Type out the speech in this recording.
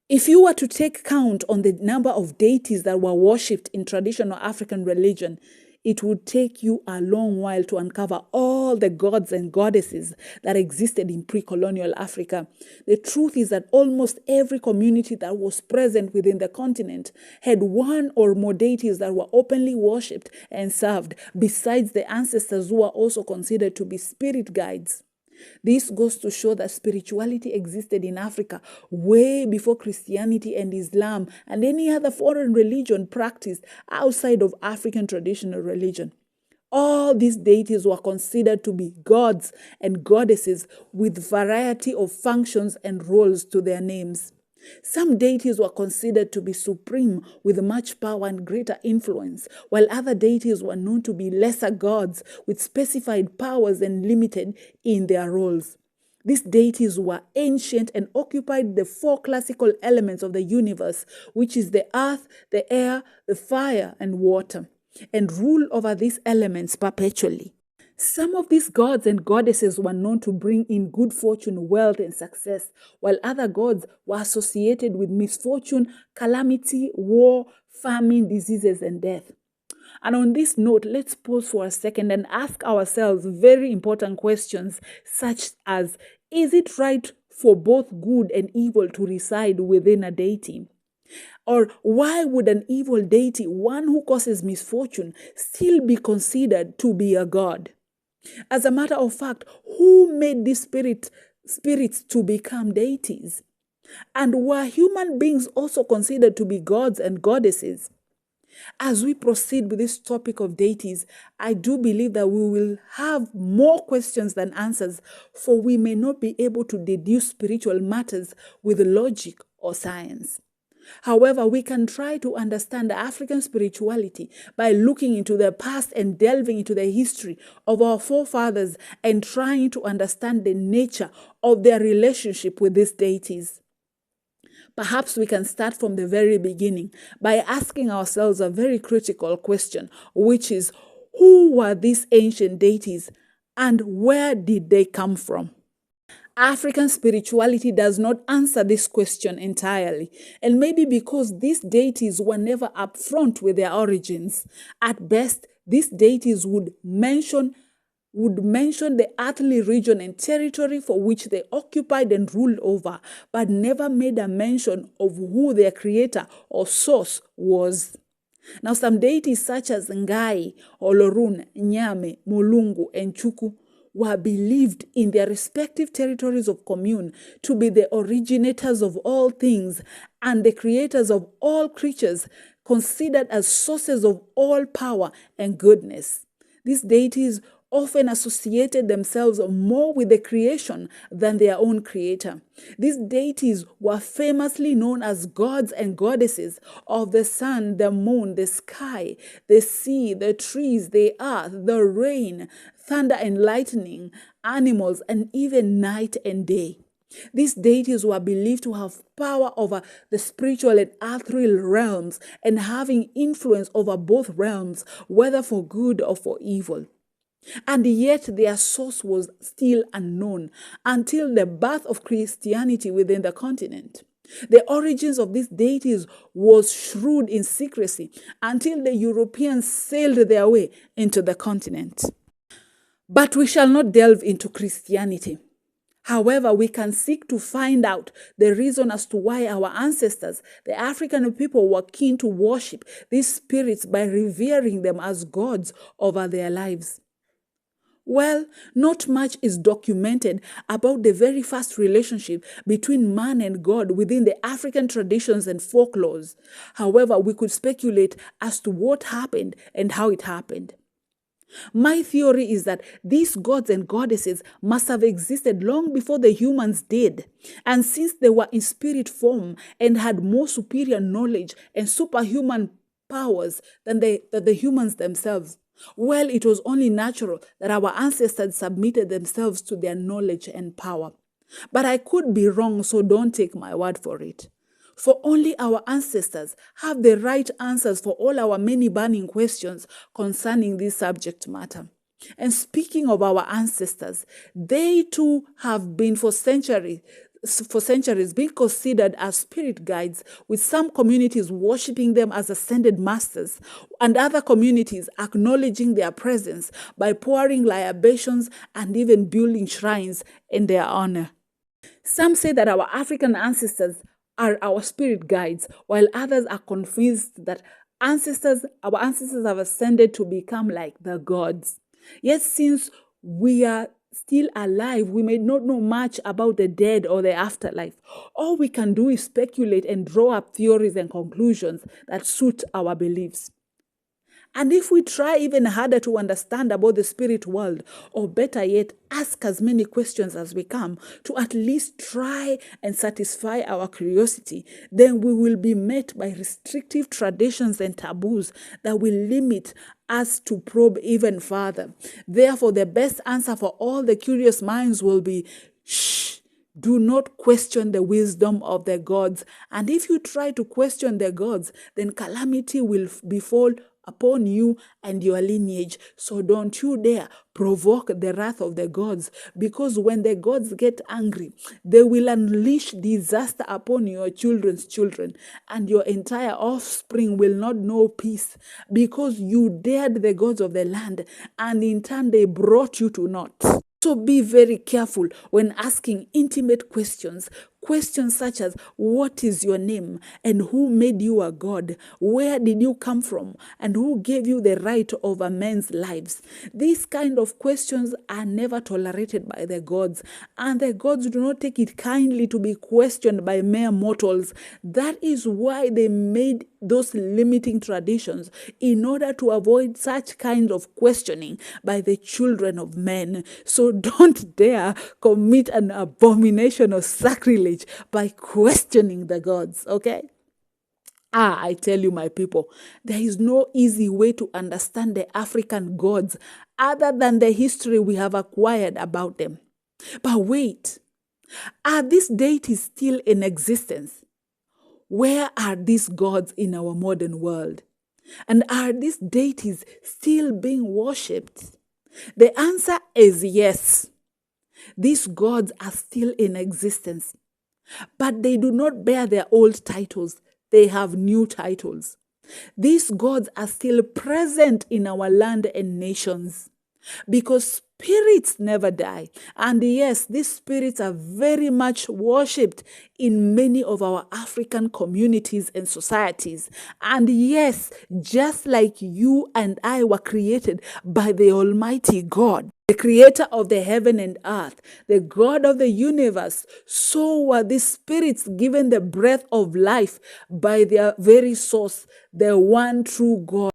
If you were to take count on the number of deities that were worshipped in traditional African religion, it would take you a long while to uncover all the gods and goddesses that existed in pre-colonial Africa. The truth is that almost every community that was present within the continent had one or more deities that were openly worshipped and served, besides the ancestors who were also considered to be spirit guides. This goes to show that spirituality existed in Africa way before Christianity and Islam and any other foreign religion practiced outside of African traditional religion. All these deities were considered to be gods and goddesses with variety of functions and roles to their names. Some deities were considered to be supreme with much power and greater influence, while other deities were known to be lesser gods with specified powers and limited in their roles. These deities were ancient and occupied the four classical elements of the universe, which is the earth, the air, the fire, and water, and rule over these elements perpetually. Some of these gods and goddesses were known to bring in good fortune, wealth, and success, while other gods were associated with misfortune, calamity, war, famine, diseases, and death. And on this note, let's pause for a second and ask ourselves very important questions, such as, is it right for both good and evil to reside within a deity? Or why would an evil deity, one who causes misfortune, still be considered to be a god? As a matter of fact, who made these spirits to become deities? And were human beings also considered to be gods and goddesses? As we proceed with this topic of deities, I do believe that we will have more questions than answers, for we may not be able to deduce spiritual matters with logic or science. However, we can try to understand African spirituality by looking into the past and delving into the history of our forefathers and trying to understand the nature of their relationship with these deities. Perhaps we can start from the very beginning by asking ourselves a very critical question, which is, who were these ancient deities and where did they come from? African spirituality does not answer this question entirely, and maybe because these deities were never upfront with their origins. At best, these deities would mention the earthly region and territory for which they occupied and ruled over, but never made a mention of who their creator or source was. Now, some deities such as Ngai, Olorun, Nyame, Mulungu, and Chuku were believed in their respective territories of commune to be the originators of all things and the creators of all creatures, considered as sources of all power and goodness. These deities often associated themselves more with the creation than their own creator. These deities were famously known as gods and goddesses of the sun, the moon, the sky, the sea, the trees, the earth, the rain, thunder and lightning, animals, and even night and day. These deities were believed to have power over the spiritual and earthly realms and having influence over both realms, whether for good or for evil. And yet their source was still unknown until the birth of Christianity within the continent. The origins of these deities was shrouded in secrecy until the Europeans sailed their way into the continent. But we shall not delve into Christianity. However, we can seek to find out the reason as to why our ancestors, the African people, were keen to worship these spirits by revering them as gods over their lives. Well, not much is documented about the very first relationship between man and God within the African traditions and folklores. However, we could speculate as to what happened and how it happened. My theory is that these gods and goddesses must have existed long before the humans did. And since they were in spirit form and had more superior knowledge and superhuman powers than the humans themselves, well, it was only natural that our ancestors submitted themselves to their knowledge and power. But I could be wrong, so don't take my word for it. For only our ancestors have the right answers for all our many burning questions concerning this subject matter. And speaking of our ancestors, they too have been for centuries for centuries being considered as spirit guides, with some communities worshipping them as ascended masters and other communities acknowledging their presence by pouring libations and even building shrines in their honor. Some say that our African ancestors are our spirit guides, while others are convinced that our ancestors have ascended to become like the gods. Yet since we are still alive, we may not know much about the dead or the afterlife. All we can do is speculate and draw up theories and conclusions that suit our beliefs. And if we try even harder to understand about the spirit world, or better yet, ask as many questions as we can to at least try and satisfy our curiosity, then we will be met by restrictive traditions and taboos that will limit us to probe even further. Therefore, the best answer for all the curious minds will be, shh. Do not question the wisdom of the gods. And if you try to question the gods, then calamity will befall upon you and your lineage. So don't you dare provoke the wrath of the gods, because when the gods get angry, they will unleash disaster upon your children's children, and your entire offspring will not know peace, because you dared the gods of the land, and in turn they brought you to naught. So be very careful when asking intimate questions. Questions such as, what is your name? And who made you a god? Where did you come from? And who gave you the right over men's lives? These kind of questions are never tolerated by the gods. And the gods do not take it kindly to be questioned by mere mortals. That is why they made those limiting traditions, in order to avoid such kind of questioning by the children of men. So don't dare commit an abomination or sacrilege by questioning the gods, okay? I tell you, my people, there is no easy way to understand the African gods other than the history we have acquired about them. But wait, are these deities still in existence? Where are these gods in our modern world? And are these deities still being worshipped? The answer is yes. These gods are still in existence, but they do not bear their old titles. They have new titles. These gods are still present in our land and nations, because spirits never die. And yes, these spirits are very much worshipped in many of our African communities and societies. And yes, just like you and I were created by the Almighty God, the creator of the heaven and earth, the God of the universe, so were these spirits given the breath of life by their very source, the one true God.